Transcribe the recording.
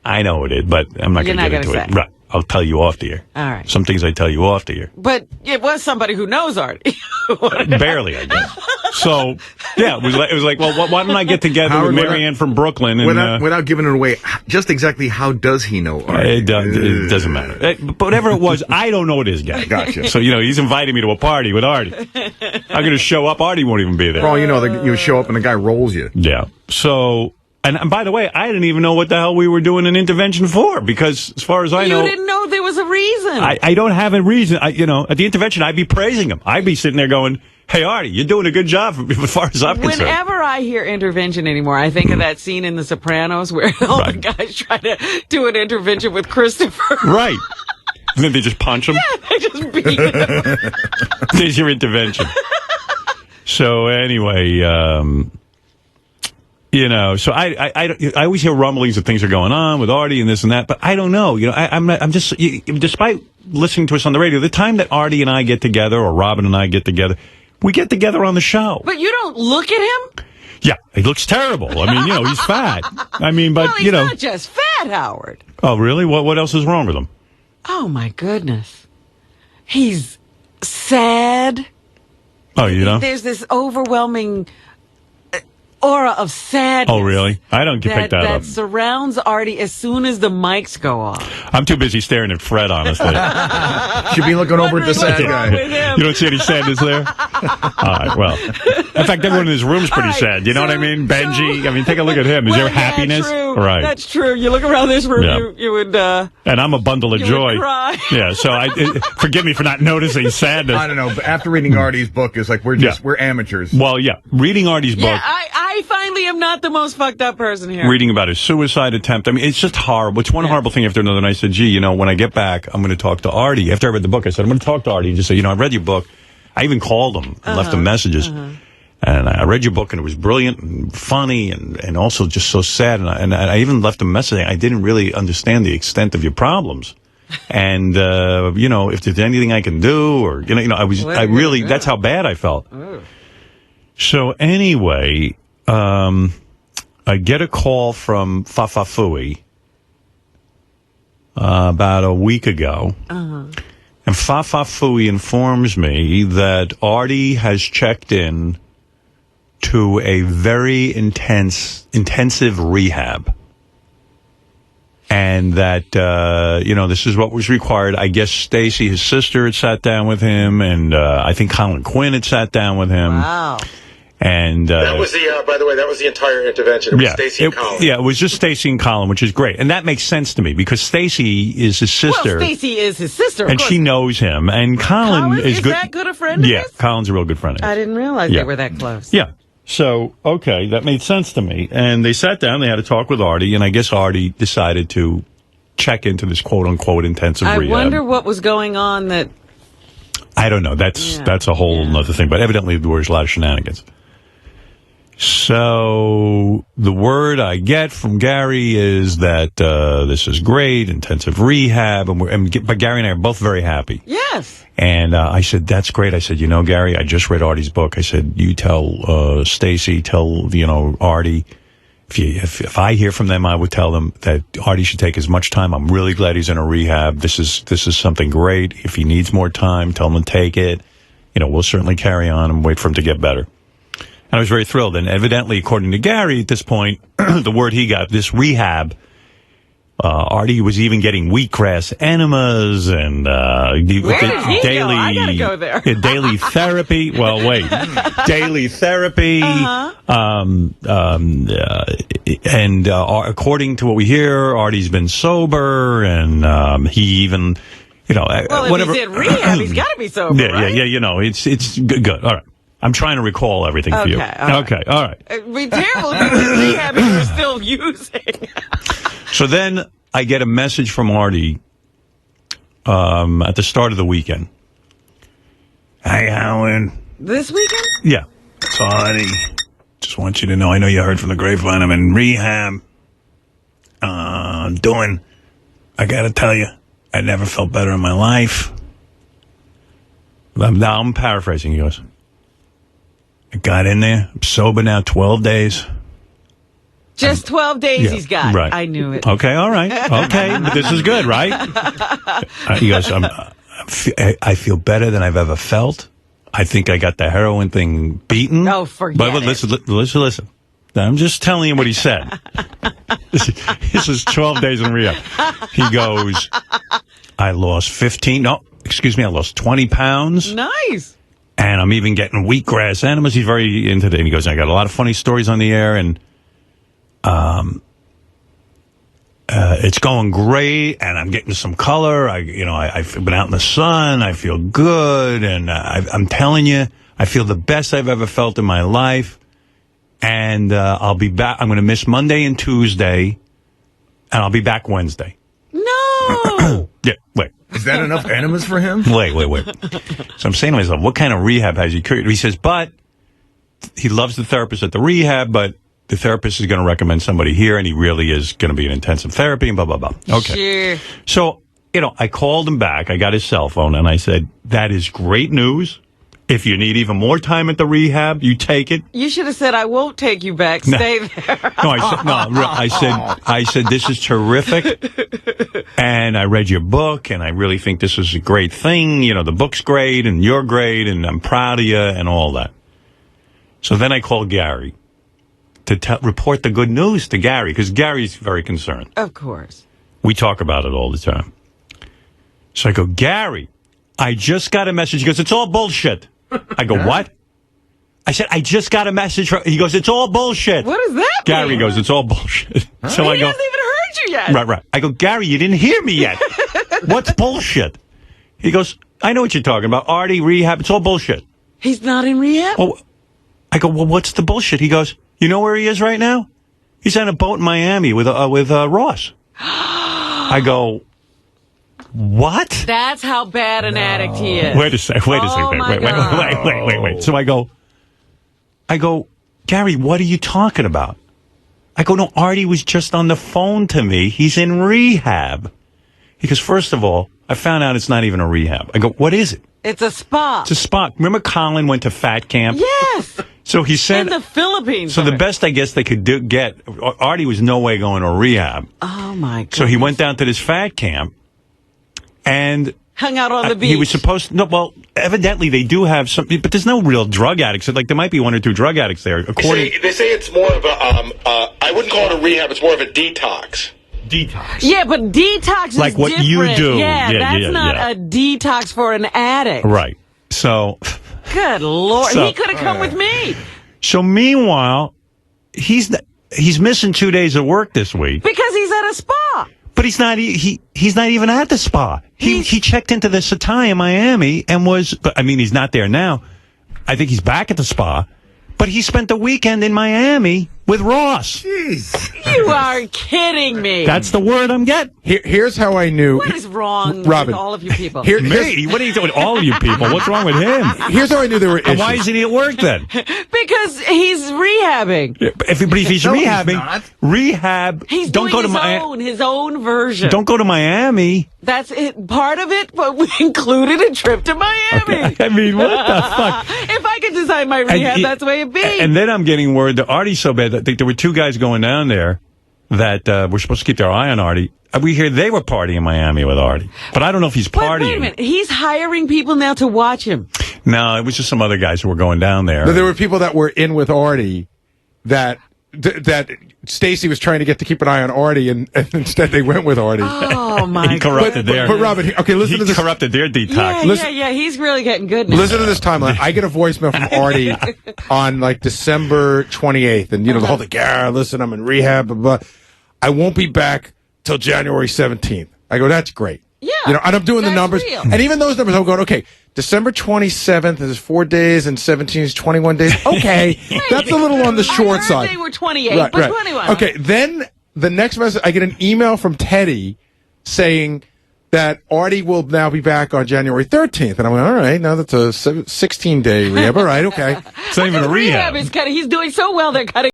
I know it is, but I'm not going to get into it. Right. I'll tell you off the air. All right. Some things I tell you off the air. But it was somebody who knows Artie. Barely, I guess. So, yeah, it was like, well, why don't I get together with Marianne from Brooklyn? And, without giving it away, just exactly how does he know Artie? It doesn't matter. But whatever it was, I don't know this guy. Gotcha. So, he's inviting me to a party with Artie. I'm going to show up. Artie won't even be there. For all you know, you show up and the guy rolls you. Yeah. So... And by the way, I didn't even know what the hell we were doing an intervention for, because as far as I know... You didn't know there was a reason. I don't have a reason. At the intervention, I'd be praising him. I'd be sitting there going, hey, Artie, you're doing a good job as far as I'm concerned. Whenever I hear intervention anymore, I think of that scene in The Sopranos where all the guys try to do an intervention with Christopher. Right. And then they just punch him? Yeah, they just beat him. There's your intervention. So anyway... so I always hear rumblings that things are going on with Artie and this and that, but I don't know. I'm just, despite listening to us on the radio, the time that Artie and I get together, or Robin and I get together, we get together on the show. But you don't look at him? Yeah, he looks terrible. I mean, he's fat. I mean, but, well, he's not just fat, Howard. Oh, really? What else is wrong with him? Oh, my goodness. He's sad. Oh, There's this overwhelming... aura of sadness. Oh, really? I don't pick that up. That surrounds Artie as soon as the mics go off. I'm too busy staring at Fred, honestly. Should be looking over at the sad guy. You don't see any sadness there? All right, well. In fact, everyone in his room's pretty sad. You know what I mean? Benji, take a look at him. Is there happiness? True. Right. That's true. You look around this room, you would... and I'm a bundle of joy. Cry. Yeah, so forgive me for not noticing sadness. I don't know, but after reading Artie's book, it's like we're amateurs. Well, yeah, reading Artie's book... Yeah, I finally am not the most fucked up person here. Reading about his suicide attempt. I mean, it's just horrible. It's one horrible thing after another. And I said, gee, when I get back, I'm going to talk to Artie. After I read the book, I said, I'm going to talk to Artie and just say, I read your book. I even called him and left him messages. And I read your book, and it was brilliant and funny and also just so sad. And I even left him a message saying I didn't really understand the extent of your problems. And, if there's anything I can do, or, that's how bad I felt. Ooh. So anyway... I get a call from Fafafui about a week ago, and Fafafui informs me that Artie has checked in to a very intensive rehab, and that this is what was required. I guess Stacy, his sister, had sat down with him, and I think Colin Quinn had sat down with him. Wow. And that was by the way, that was the entire intervention. It was Stacy and Colin. Yeah, it was just Stacy and Colin, which is great. And that makes sense to me because Stacy is his sister. Well, Stacy is his sister, and she knows him. And Colin is good. That good a friend of his? Colin's a real good friend of his. I didn't realize they were that close. Yeah. So, okay, that made sense to me. And they sat down, they had a talk with Artie, and I guess Artie decided to check into this quote-unquote intensive rehab. I wonder what was going on that... I don't know. That's a whole other thing. But evidently there was a lot of shenanigans. So the word I get from Gary is that this is great, intensive rehab, but Gary and I are both very happy. Yes. And I said, that's great. I said, Gary, I just read Artie's book. I said, you tell Stacy, tell Artie. If I hear from them, I would tell them that Artie should take as much time. I'm really glad he's in a rehab. This is something great. If he needs more time, tell him to take it. We'll certainly carry on and wait for him to get better. And I was very thrilled. And evidently, according to Gary, at this point, the word he got, this rehab, Artie was even getting wheatgrass enemas and Where did he go? I gotta go there. Daily therapy. Well, wait. Daily therapy. And according to what we hear, Artie's been sober, and he even, well, whatever. If he's in rehab, he's got to be sober, right? Yeah. It's good. All right. I'm trying to recall everything for you. Okay, all right. It'd be terrible if he was in rehab and you're still using. So then I get a message from Artie at the start of the weekend. Hey, Howard. This weekend? Yeah. It's Artie. Just want you to know, I know you heard from the grapevine. I'm in rehab. I got to tell you, I never felt better in my life. Now I'm paraphrasing. He goes, I got in there. I'm sober now 12 days. Just 12 days he's got. Right. I knew it. Okay, all right. Okay, but this is good, right? He goes, I feel better than I've ever felt. I think I got the heroin thing beaten. Oh, forget but it. Listen. I'm just telling you what he said. This is 12 days in rehab. He goes, I lost 20 pounds. Nice. And I'm even getting wheatgrass enemas. He's very into that. And he goes, I got a lot of funny stories on the air, and it's going great, and I'm getting some color. I've been out in the sun. I feel good, and I'm telling you, I feel the best I've ever felt in my life. And I'll be back. I'm going to miss Monday and Tuesday, and I'll be back Wednesday. No. Yeah, wait. Is that enough enemas for him? Wait. So I'm saying to myself, what kind of rehab has he created? He says, but he loves the therapist at the rehab, but the therapist is going to recommend somebody here, and he really is going to be in intensive therapy, and blah, blah, blah. Okay. Sure. So, I called him back. I got his cell phone, and I said, that is great news. If you need even more time at the rehab, you take it. You should have said, I won't take you back. Stay there. I said, this is terrific. And I read your book, and I really think this is a great thing. The book's great, and you're great, and I'm proud of you, and all that. So then I called Gary to report the good news to Gary, because Gary's very concerned. Of course. We talk about it all the time. So I go, Gary, I just got a message. He goes, it's all bullshit. I go, what? I said, I just got a message. He goes, it's all bullshit. What does that Gary mean? goes, it's all bullshit. So He I go, hasn't even heard you yet. Right. I go, Gary, you didn't hear me yet. What's bullshit? He goes, I know what you're talking about. Artie, rehab, it's all bullshit. He's not in rehab? Oh, I go, well, what's the bullshit? He goes, you know where he is right now? He's on a boat in Miami with Ross. I go, what? That's how bad an addict he is. Wait a second. Wait. So I go, Gary, what are you talking about? I go, no, Artie was just on the phone to me. He's in rehab. He goes, first of all, I found out it's not even a rehab. I go, what is it? It's a spa. It's a spa. Remember Colin went to fat camp? Yes. So he said... In the Philippines. So the best, I guess, they could get... Artie was no way going to rehab. Oh, my God. So he went down to this fat camp and... Hung out on the beach. He was supposed to... No, well, evidently they do have some... But there's no real drug addicts. Like, there might be one or two drug addicts there. They say it's more of a... I wouldn't call it a rehab. It's more of a detox. Detox. Yeah, but detox is like what different. you do. Yeah, that's not a detox for an addict. Right. So... Good Lord. So, he could have come with me. So meanwhile, he's missing 2 days of work this week. Because he's at a spa. But he's not even at the spa. He checked into the Satai in Miami and he's not there now. I think he's back at the spa. But he spent the weekend in Miami with Ross. Jeez. You are kidding me. That's the word I'm getting. Here's how I knew. What is wrong Robin, with all of you people? Me? What are you doing with all of you people? What's wrong with him? Here's how I knew there were issues. And why isn't he at work then? Because he's rehabbing. If he's rehabbing, rehab. He's don't doing go to his own version. Don't go to Miami. That's it. Part of it, but we included a trip to Miami. Okay. I mean, what the fuck? If I could design my rehab, that's the way it be. And then I'm getting word that Artie's so bad that there were two guys going down there that we're supposed to keep their eye on Artie. We hear they were partying in Miami with Artie. But I don't know if he's partying. Wait a minute. He's hiring people now to watch him. No, it was just some other guys who were going down there. No, there were people that were in with Artie that Stacy was trying to get to keep an eye on Artie, and instead they went with Artie. Oh, my God. He corrupted But Robin, listen to this. He corrupted their detox. Yeah, he's really getting good now. Listen to this timeline. I get a voicemail from Artie on like December 28th, and the whole thing. Yeah, listen, I'm in rehab, blah, blah. I won't be back till January 17th. I go, that's great. Yeah. And I'm doing the numbers. Real. And even those numbers, I'm going, okay, December 27th is 4 days and 17 is 21 days. Okay. That's a little on the short side. They were 28, but 21. Okay. Then the next message, I get an email from Teddy saying that Artie will now be back on January 13th. And I went, all right, now that's a 16-day rehab. All right, okay. It's not even a rehab. He's doing so well, they're cutting